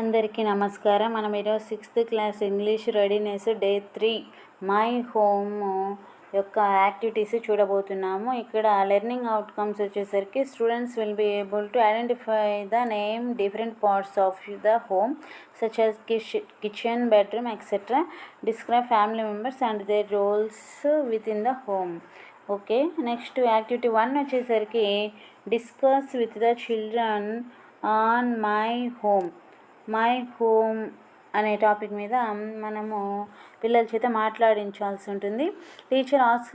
అందరికీ నమస్కారం. మనం ఈరోజు 6th class English readiness day 3 my home యొక్క యాక్టివిటీస్ చూడబోతున్నాము. ఇక్కడ లెర్నింగ్ అవుట్కమ్స్ వచ్చేసరికి students will be able to identify the name different parts of the home such as kitchen, bedroom etcetera. Describe family members and their roles within the home. Okay, next activity 1 వచ్చేసరికి discuss with the children on my home అనే topic మీద మనము పిల్లల చేత మాట్లాడించాల్సి ఉంటుంది. Teacher ask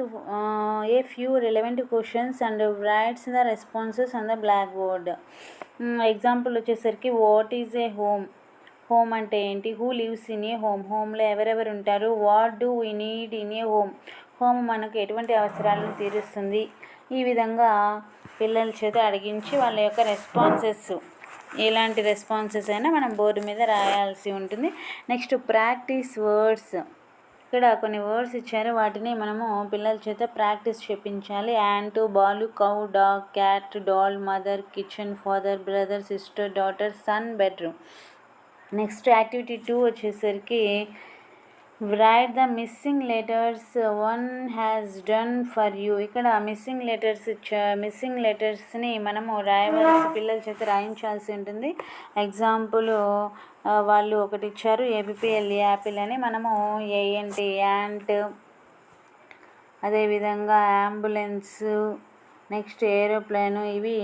a few relevant questions and rights the responses on the blackboard. Example వచ్చేసరికి what is a home అంటే ఏంటి, హూ లివ్స్ ఇన్ ఏ హోమ్లో ఎవరెవరు ఉంటారు, what do we need in a home మనకు ఎటువంటి అవసరాలను తీరుస్తుంది. ఈ విధంగా పిల్లల చేత అడిగించి వాళ్ళ యొక్క రెస్పాన్సెస్, ఎలాంటి రెస్పాన్సెస్ అయినా మనం బోర్డు మీద రాయాల్సి ఉంటుంది. Next practice words. ఇక్కడ కొన్ని వర్డ్స్ ఇచ్చారు, వాటిని మనము పిల్లల చేత ప్రాక్టీస్ చేయించాలి. Ant, ball, cow, dog, cat, doll, mother, kitchen, father, brother, sister, daughter, son, bedroom. Next activity 2 వచ్చేసరికి write the missing letters one has done for you. ఇక్కడ మిస్సింగ్ లెటర్స్ని మనము పిల్లల చేత రాయించాల్సి ఉంటుంది. ఎగ్జాంపుల్ వాళ్ళు ఒకటి ఇచ్చారు, ఏపీఎల్ యాపిల్ అని, మనము ఏఎన్టీ యాంట్, అదేవిధంగా అంబులెన్స్, నెక్స్ట్ ఏరోప్లేను, ఇవి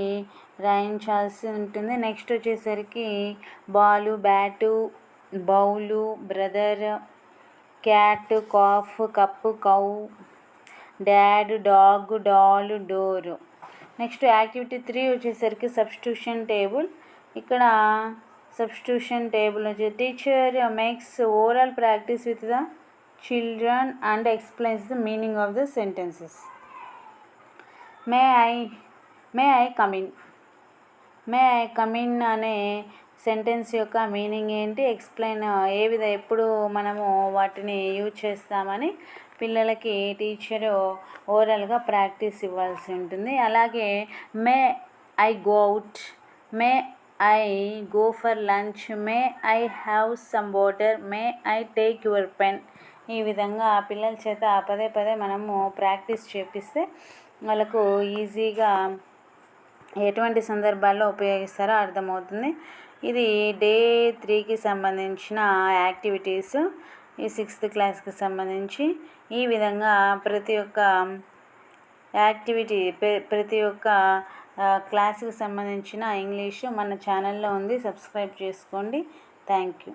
రాయించాల్సి ఉంటుంది. నెక్స్ట్ వచ్చేసరికి ball, bat, bowl, brother, cat, calf, cup, cow, dad, dog, doll, door. Next activity 3 వచ్చేసరికి సబ్స్టిట్యూషన్ టేబుల్. ఇక్కడ సబ్స్టిట్యూషన్ టేబుల్ వచ్చి teacher makes oral practice with the children and explains the meaning of the sentences. May I come in అనే sentence యొక్క meaning ఏంటి, explain ఎప్పుడు మనము వాటిని use చేస్తామని పిల్లలకి టీచరు ఓరల్గా ప్రాక్టీస్ ఇవ్వాల్సి ఉంటుంది. అలాగే may I go out, may I go for lunch, may I have some water, may I take your pen. ఈ విధంగా పిల్లల చేత పదే పదే మనము ప్రాక్టీస్ చేపిస్తే వాళ్ళకు ఈజీగా ఎటువంటి సందర్భాల్లో ఉపయోగిస్తారో అర్థమవుతుంది. ఇది డే 3కి సంబంధించిన యాక్టివిటీస్, ఈ 6th క్లాస్కి సంబంధించి. ఈ విధంగా ప్రతి ఒక్క యాక్టివిటీ, ప్రతి ఒక్క క్లాస్కి సంబంధించిన ఇంగ్లీషు మన ఛానల్లో ఉంది, సబ్స్క్రైబ్ చేసుకోండి. Thank you.